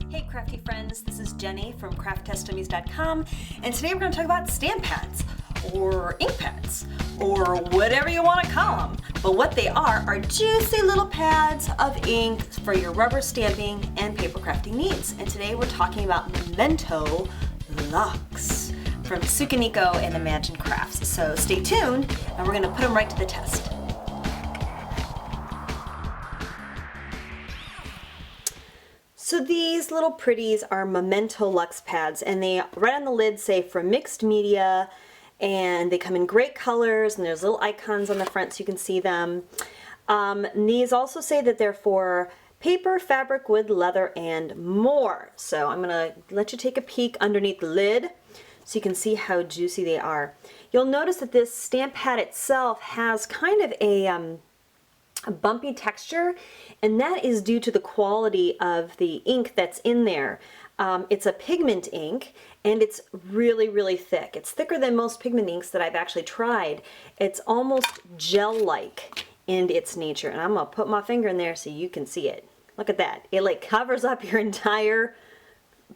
Hey crafty friends, this is Jenny from crafttestdummies.com, and today we're going to talk about stamp pads, or ink pads, or whatever you want to call them. But what they are juicy little pads of ink for your rubber stamping and paper crafting needs. And today we're talking about Memento Lux from Sukaniko and ImagineCrafts. So stay tuned, and we're going to put them right to the test. So these little pretties are Memento Lux pads, and they right on the lid say for mixed media, and they come in great colors, and there's little icons on the front so you can see them. And these also say that they're for paper, fabric, wood, leather, and more. So I'm gonna let you take a peek underneath the lid so you can see how juicy they are. You'll notice that this stamp pad itself has kind of a bumpy texture, and that is due to the quality of the ink that's in there. It's a pigment ink, and it's really thick. It's thicker than most pigment inks that I've actually tried. It's almost gel-like in its nature, and I'm gonna put my finger in there so you can see it. Look at that. It like covers up your entire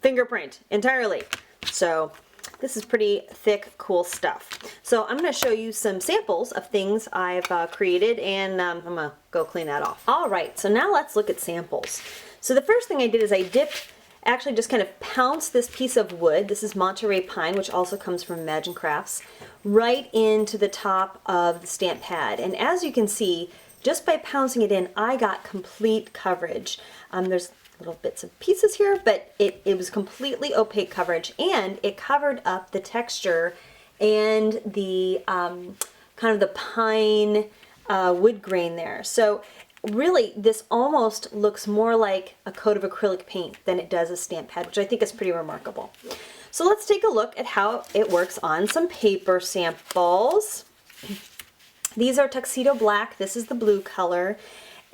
fingerprint entirely. So this is pretty thick, cool stuff. So I'm going to show you some samples of things I've created, and I'm going to go clean that off. All right, so now let's look at samples. So the first thing I did is I actually just kind of pounced this piece of wood, this is Monterey pine, which also comes from ImagineCrafts, right into the top of the stamp pad. And as you can see, just by pouncing it in, I got complete coverage. There's little bits and pieces here, but it was completely opaque coverage, and it covered up the texture and the kind of the pine wood grain there. So really this almost looks more like a coat of acrylic paint than it does a stamp pad, which I think is pretty remarkable. So let's take a look at how it works on some paper samples. These are tuxedo black, this is the blue color.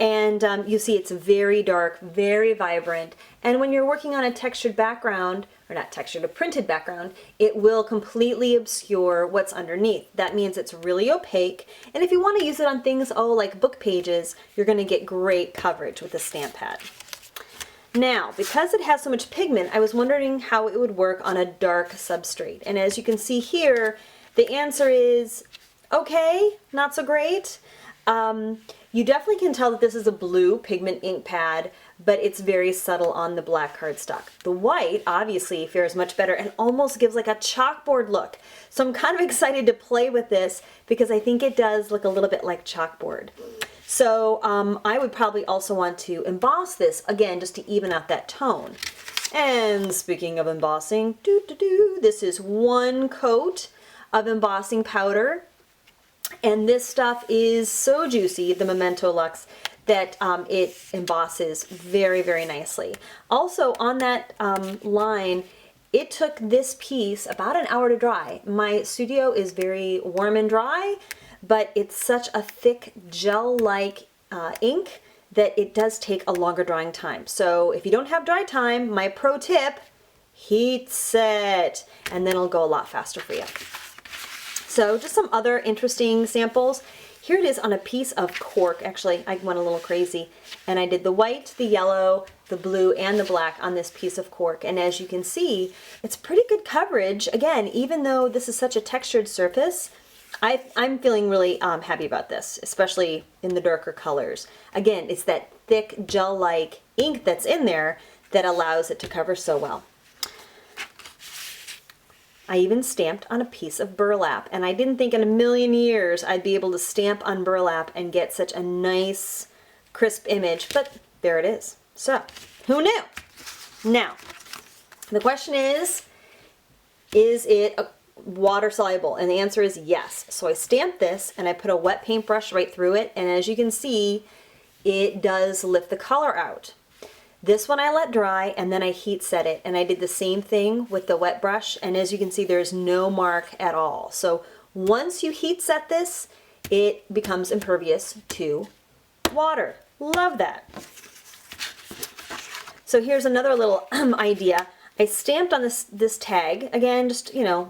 And you see it's very dark, very vibrant. And when you're working on a textured background, or not textured, a printed background, it will completely obscure what's underneath. That means it's really opaque. And if you want to use it on things, like book pages, you're going to get great coverage with the stamp pad. Now, because it has so much pigment, I was wondering how it would work on a dark substrate. And as you can see here, the answer is okay, not so great. You definitely can tell that this is a blue pigment ink pad, but it's very subtle on the black cardstock. The white obviously fares much better and almost gives like a chalkboard look. So I'm kind of excited to play with this because I think it does look a little bit like chalkboard. So I would probably also want to emboss this, again, just to even out that tone. And speaking of embossing, this is one coat of embossing powder. And this stuff is so juicy, the Memento Lux, that it embosses very nicely. Also on that line, it took this piece about an hour to dry. My studio is very warm and dry, but it's such a thick gel-like ink that it does take a longer drying time. So if you don't have dry time, my pro tip, heat set, and then it'll go a lot faster for you. So just some other interesting samples. Here it is on a piece of cork. Actually, I went a little crazy, and I did the white, the yellow, the blue, and the black on this piece of cork. And as you can see, it's pretty good coverage. Again, even though this is such a textured surface, I'm feeling really happy about this, especially in the darker colors. Again, it's that thick gel-like ink that's in there that allows it to cover so well. I even stamped on a piece of burlap, and I didn't think in a million years I'd be able to stamp on burlap and get such a nice crisp image, but there it is. So, who knew? Now, the question is it water soluble? And the answer is yes. So I stamped this and I put a wet paintbrush right through it, and as you can see, it does lift the color out. This one I let dry and then I heat set it, and I did the same thing with the wet brush, and as you can see there's no mark at all. So once you heat set this, it becomes impervious to water. Love that. So here's another little idea. I stamped on this tag, again, just, a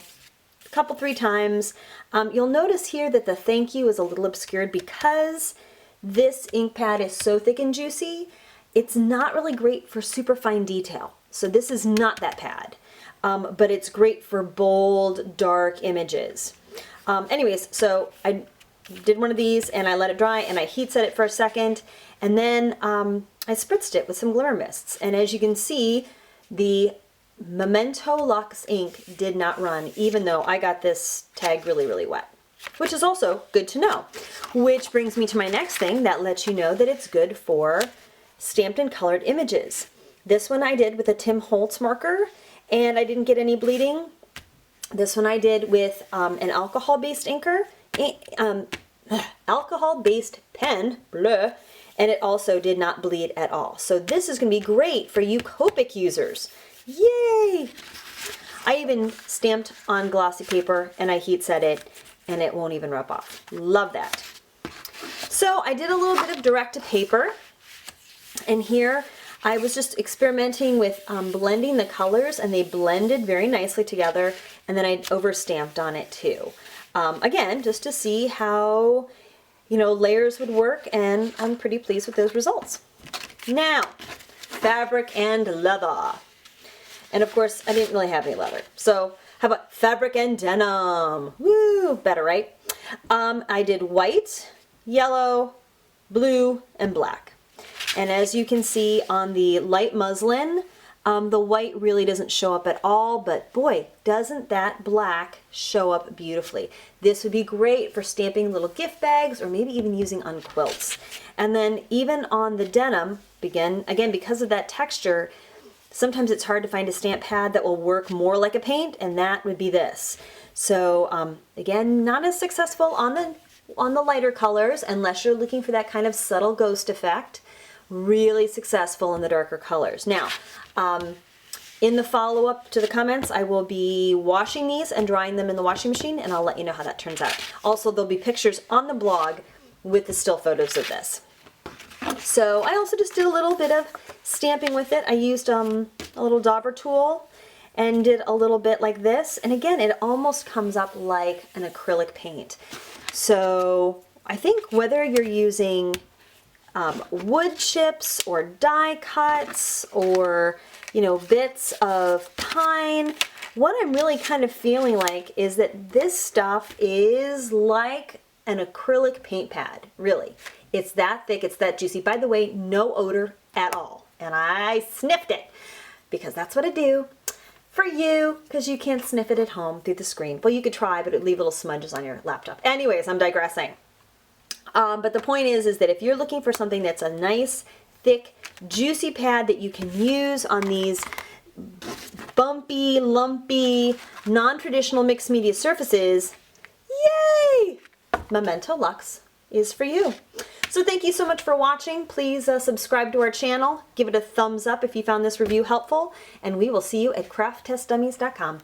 couple, 3 times. You'll notice here that the thank you is a little obscured because this ink pad is so thick and juicy. It's not really great for super fine detail. So this is not that pad, but it's great for bold, dark images. Anyways, so I did one of these and I let it dry and I heat set it for a second, and then I spritzed it with some glimmer mists. And as you can see, the Memento Lux ink did not run, even though I got this tag really, really wet, which is also good to know. Which brings me to my next thing that lets you know that it's good for stamped and colored images. This one I did with a Tim Holtz marker and I didn't get any bleeding. This one I did with an alcohol-based inker, alcohol-based pen, bleh, and it also did not bleed at all. So this is going to be great for you Copic users. Yay! I even stamped on glossy paper and I heat set it and it won't even rub off. Love that. So I did a little bit of direct to paper, and here I was just experimenting with blending the colors, and they blended very nicely together, and then I over stamped on it too. Again, just to see how, you know, layers would work, and I'm pretty pleased with those results. Now, fabric and leather. And of course, I didn't really have any leather. So how about fabric and denim? Woo, better, right? I did white, yellow, blue, and black. And as you can see on the light muslin, the white really doesn't show up at all, but boy, doesn't that black show up beautifully. This would be great for stamping little gift bags or maybe even using on quilts. And then even on the denim, again, because of that texture, sometimes it's hard to find a stamp pad that will work more like a paint, and that would be this. So again, not as successful on the lighter colors unless you're looking for that kind of subtle ghost effect. Really successful in the darker colors. Now, in the follow-up to the comments, I will be washing these and drying them in the washing machine, and I'll let you know how that turns out. Also, there'll be pictures on the blog with the still photos of this. So I also just did a little bit of stamping with it. I used a little dauber tool and did a little bit like this. And again, it almost comes up like an acrylic paint. So I think whether you're using wood chips or die cuts or, you know, bits of pine, what I'm really kind of feeling like is that this stuff is like an acrylic paint pad, really. It's that thick, it's that juicy. By the way, no odor at all. And I sniffed it because that's what I do for you, because you can't sniff it at home through the screen. Well, you could try, but it'd leave little smudges on your laptop. Anyways, I'm digressing. But the point is that if you're looking for something that's a nice, thick, juicy pad that you can use on these bumpy, lumpy, non-traditional mixed media surfaces, yay! Memento Lux is for you. So thank you so much for watching. Please subscribe to our channel. Give it a thumbs up if you found this review helpful. And we will see you at crafttestdummies.com.